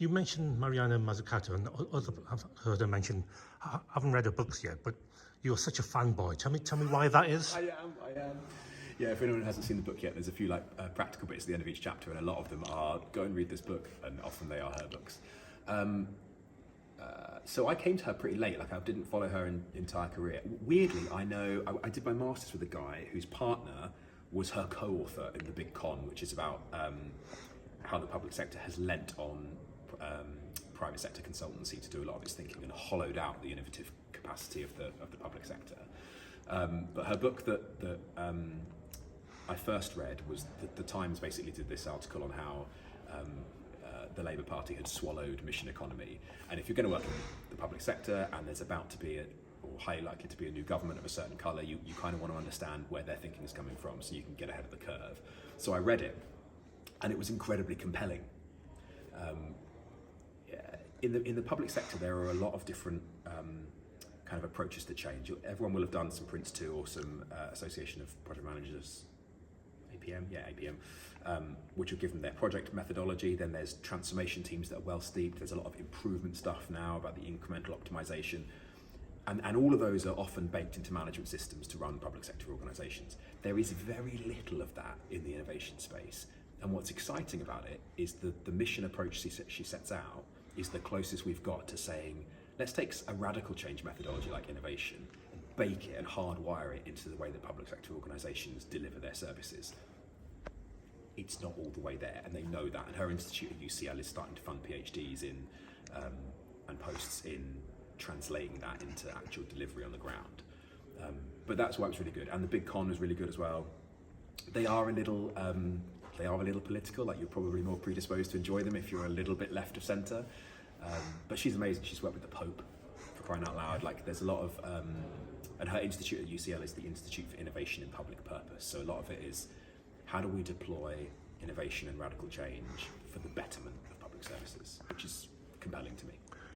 You mentioned Mariana Mazzucato, and other I've heard her mention. I haven't read her books yet, but you're such a fanboy. Tell me why that is. I am. Yeah, if anyone hasn't seen the book yet, there's a few practical bits at the end of each chapter, and a lot of them are go and read this book, and often they are her books. So I came to her pretty late. Like, I didn't follow her entire career. Weirdly, I did my masters with a guy whose partner was her co-author in The Big Con, which is about how the public sector has lent on private sector consultancy to do a lot of its thinking and hollowed out the innovative capacity of the public sector. But her book that I first read was the Times basically did this article on how the Labour Party had swallowed mission economy, and if you're going to work in the public sector and there's about to be or highly likely to be a new government of a certain colour, you kind of want to understand where their thinking is coming from so you can get ahead of the curve. So I read it, and it was incredibly compelling. In the public sector, there are a lot of different kind of approaches to change. Everyone will have done some Prince 2 or some Association of Project Managers, APM, which will give them their project methodology. Then there's transformation teams that are well steeped. There's a lot of improvement stuff now about the incremental optimization. And all of those are often baked into management systems to run public sector organizations. There is very little of that in the innovation space. And what's exciting about it is the mission approach she sets out is the closest we've got to saying, let's take a radical change methodology like innovation and bake it and hardwire it into the way that public sector organizations deliver their services. It's not all the way there, and they know that. And her institute at UCL is starting to fund PhDs in and posts in translating that into actual delivery on the ground. But that's why it was really good. And The Big Con was really good as well. They are a little political. Like, you're probably more predisposed to enjoy them if you're a little bit left of centre. But she's amazing. She's worked with the Pope, for crying out loud. Like, there's a lot of, and her institute at UCL is the Institute for Innovation in Public Purpose. So a lot of it is, how do we deploy innovation and radical change for the betterment of public services, which is compelling to me.